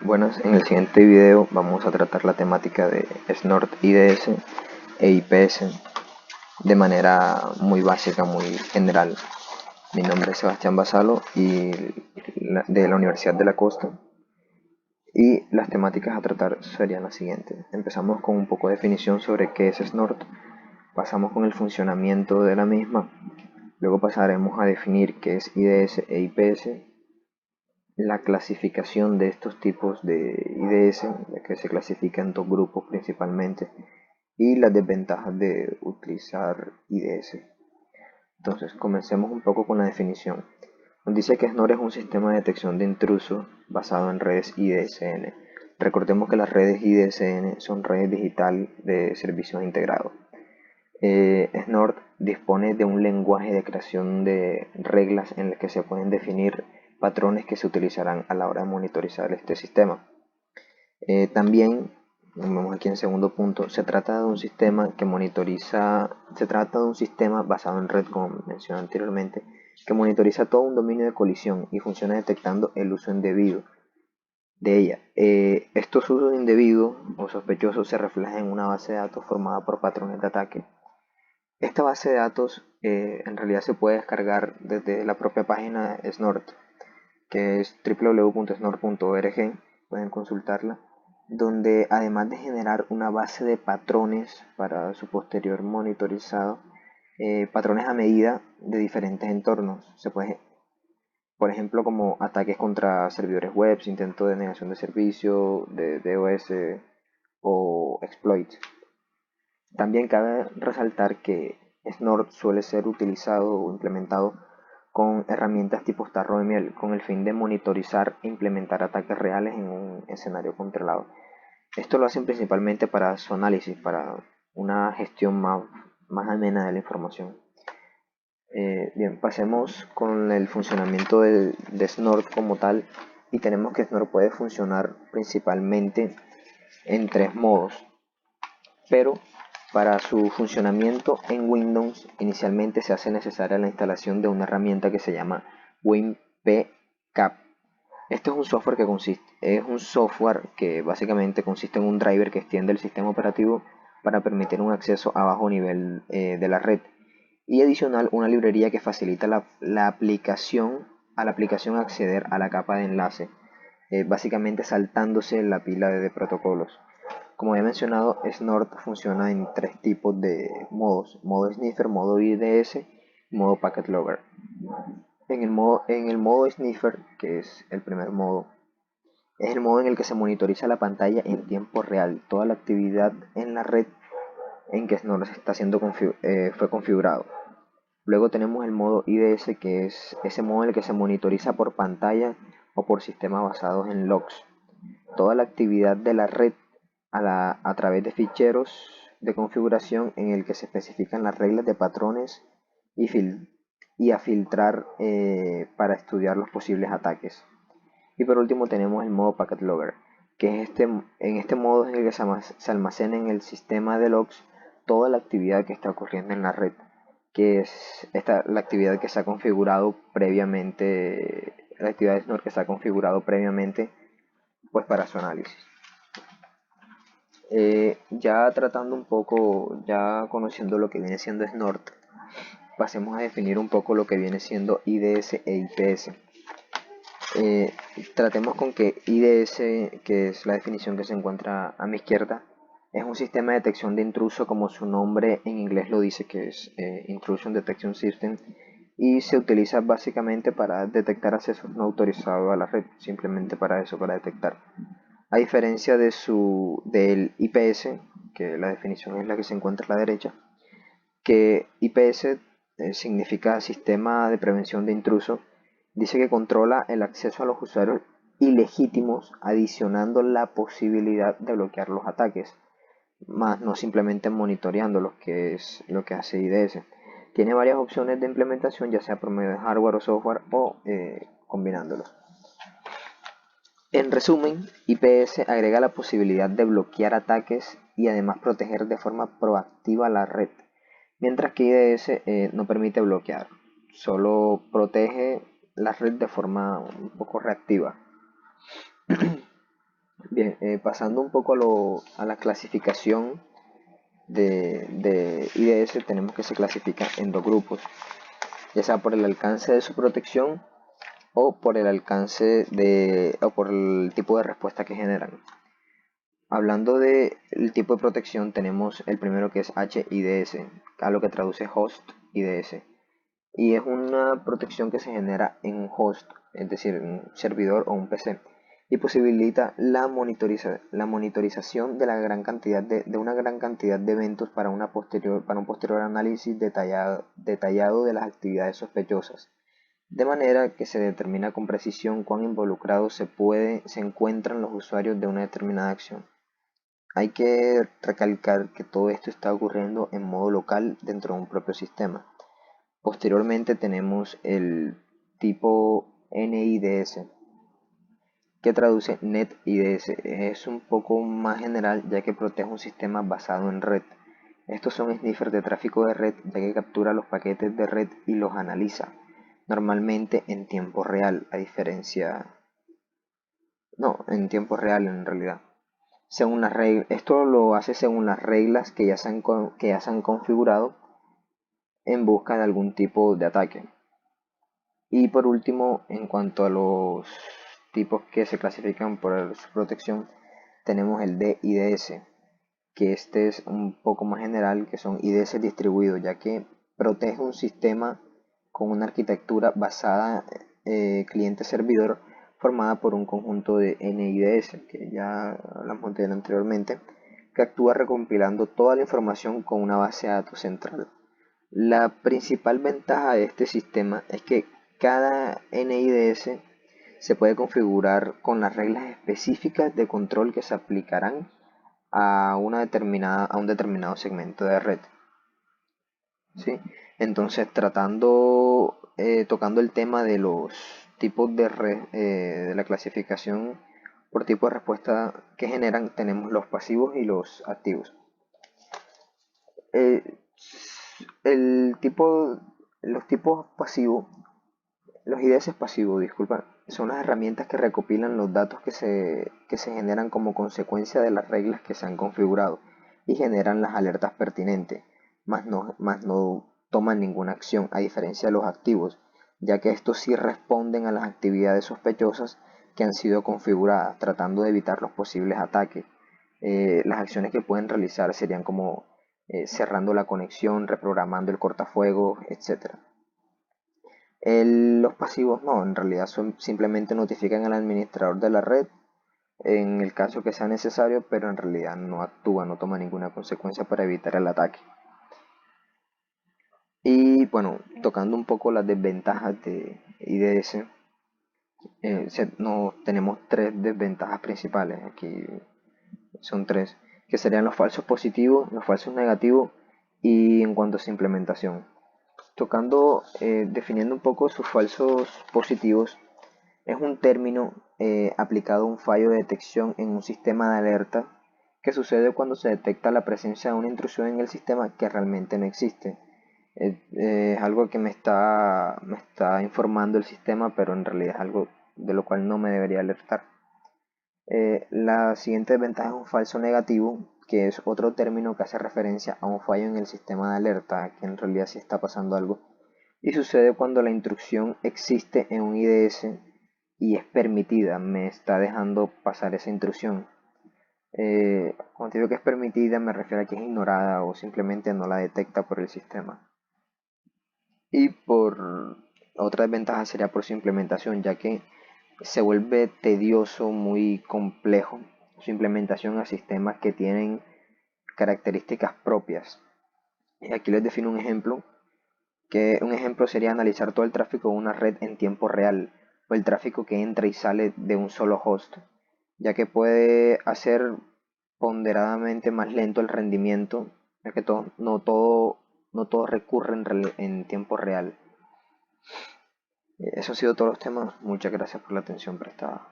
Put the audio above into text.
Buenas, en el siguiente video vamos a tratar la temática de Snort IDS e IPS de manera muy básica, muy general. Mi nombre es Sebastián Basalo y de la Universidad de la Costa, y las temáticas a tratar serían las siguientes. Empezamos con un poco de definición sobre qué es Snort, pasamos con el funcionamiento de la misma, luego pasaremos a definir qué es IDS e IPS, la clasificación de estos tipos de IDS, que se clasifican en dos grupos principalmente, y las desventajas de utilizar IDS. Entonces, comencemos un poco con la definición. Nos dice que SNOR es un sistema de detección de intrusos basado en redes IDSN. Recordemos que las redes IDSN son redes digital de servicios integrados. SNOR dispone de un lenguaje de creación de reglas en el que se pueden definir patrones que se utilizarán a la hora de monitorizar este sistema. También, vemos aquí en segundo punto, se trata de un sistema basado en red, como mencioné anteriormente, que monitoriza todo un dominio de colisión y funciona detectando el uso indebido de ella. Estos usos indebidos o sospechosos se reflejan en una base de datos formada por patrones de ataque. Esta base de datos en realidad se puede descargar desde la propia página de Snort, que es www.snort.org, pueden consultarla, donde además de generar una base de patrones para su posterior monitorizado, patrones a medida de diferentes entornos. Se puede, por ejemplo, como ataques contra servidores web, intento de negación de servicio, de DOS o exploits. También cabe resaltar que Snort suele ser utilizado o implementado con herramientas tipo tarro de miel, con el fin de monitorizar e implementar ataques reales en un escenario controlado. Esto lo hacen principalmente para su análisis, para una gestión más amena de la información. Bien, pasemos con el funcionamiento de Snort como tal, y tenemos que Snort puede funcionar principalmente en tres modos, pero para su funcionamiento en Windows inicialmente se hace necesaria la instalación de una herramienta que se llama WinPCAP. Este es un software que básicamente consiste en un driver que extiende el sistema operativo para permitir un acceso a bajo nivel de la red, y adicional una librería que facilita a la aplicación acceder a la capa de enlace, básicamente saltándose la pila de protocolos. Como he mencionado, Snort funciona en tres tipos de modos: modo sniffer, modo IDS, modo packet logger. En el modo sniffer, que es el primer modo, es el modo en el que se monitoriza la pantalla en tiempo real, toda la actividad en la red en que Snort fue configurado. Luego tenemos el modo IDS, que es ese modo en el que se monitoriza por pantalla o por sistemas basados en logs, toda la actividad de la red a través de ficheros de configuración en el que se especifican las reglas de patrones y a filtrar para estudiar los posibles ataques. Y por último tenemos el modo Packet Logger, que es en este modo en el que se almacena en el sistema de logs toda la actividad que está ocurriendo en la red, que es la actividad que se ha configurado previamente, la actividad de Snort que se ha configurado previamente, pues, para su análisis. Ya tratando un poco, ya conociendo lo que viene siendo Snort, pasemos a definir un poco lo que viene siendo IDS e IPS. Tratemos con que IDS, que es la definición que se encuentra a mi izquierda, es un sistema de detección de intruso, como su nombre en inglés lo dice, que es Intrusion Detection System, y se utiliza básicamente para detectar accesos no autorizados a la red, simplemente para eso, para detectar. A diferencia del IPS, que la definición es la que se encuentra a la derecha, que IPS significa Sistema de Prevención de Intrusos, dice que controla el acceso a los usuarios ilegítimos, adicionando la posibilidad de bloquear los ataques, más no simplemente monitoreándolos, que es lo que hace IDS. Tiene varias opciones de implementación, ya sea por medio de hardware o software o combinándolos. En resumen, IPS agrega la posibilidad de bloquear ataques y además proteger de forma proactiva la red, mientras que IDS no permite bloquear, solo protege la red de forma un poco reactiva. Bien, pasando un poco a la clasificación de IDS, tenemos que se clasifica en dos grupos, ya sea por el alcance de su protección o por el alcance o por el tipo de respuesta que generan. Hablando del tipo de protección, tenemos el primero que es HIDS, a lo que traduce Host IDS. Y es una protección que se genera en un host, es decir, en un servidor o un PC, y posibilita la monitorización de una gran cantidad de eventos para un posterior análisis detallado de las actividades sospechosas, de manera que se determina con precisión cuán involucrados se encuentran los usuarios de una determinada acción. Hay que recalcar que todo esto está ocurriendo en modo local dentro de un propio sistema. Posteriormente tenemos el tipo NIDS, que traduce NetIDS. Es un poco más general ya que protege un sistema basado en red. Estos son sniffers de tráfico de red ya que captura los paquetes de red y los analiza, normalmente en tiempo real, a diferencia... No, en tiempo real en realidad. Esto lo hace según las reglas que ya se han configurado en busca de algún tipo de ataque. Y por último, en cuanto a los tipos que se clasifican por su protección, tenemos el DIDS, que este es un poco más general, que son IDS distribuidos, ya que protege un sistema con una arquitectura basada cliente-servidor formada por un conjunto de NIDS, que ya hablamos de él anteriormente, que actúa recompilando toda la información con una base de datos central. La principal ventaja de este sistema es que cada NIDS se puede configurar con las reglas específicas de control que se aplicarán a un determinado segmento de red. ¿Sí? Entonces, tocando el tema de los tipos de red, de la clasificación por tipo de respuesta que generan, tenemos los pasivos y los activos. Eh, el tipo, los tipos pasivos, los IDS pasivos, disculpa, son las herramientas que recopilan los datos que se generan como consecuencia de las reglas que se han configurado y generan las alertas pertinentes, más no toman ninguna acción, a diferencia de los activos, ya que estos sí responden a las actividades sospechosas que han sido configuradas, tratando de evitar los posibles ataques. Las acciones que pueden realizar serían como cerrando la conexión, reprogramando el cortafuegos, etc. Los pasivos no, en realidad simplemente notifican al administrador de la red en el caso que sea necesario, pero en realidad no actúa, no toma ninguna consecuencia para evitar el ataque. Y bueno, tocando un poco las desventajas de IDS, tenemos tres desventajas principales. Aquí son tres, que serían los falsos positivos, los falsos negativos y en cuanto a su implementación. Definiendo un poco sus falsos positivos, es un término aplicado a un fallo de detección en un sistema de alerta que sucede cuando se detecta la presencia de una intrusión en el sistema que realmente no existe. Es algo que me está informando el sistema, pero en realidad es algo de lo cual no me debería alertar. La siguiente desventaja es un falso negativo, que es otro término que hace referencia a un fallo en el sistema de alerta, que en realidad sí está pasando algo. Y sucede cuando la intrusión existe en un IDS y es permitida, me está dejando pasar esa intrusión. Cuando digo que es permitida me refiero a que es ignorada o simplemente no la detecta por el sistema. Y por otra desventaja sería por su implementación, ya que se vuelve tedioso, muy complejo su implementación a sistemas que tienen características propias. Y aquí les defino un ejemplo, que un ejemplo sería analizar todo el tráfico de una red en tiempo real o el tráfico que entra y sale de un solo host, ya que puede hacer ponderadamente más lento el rendimiento, ya que no todo recurre en tiempo real. Eso ha sido todos los temas. Muchas gracias por la atención prestada.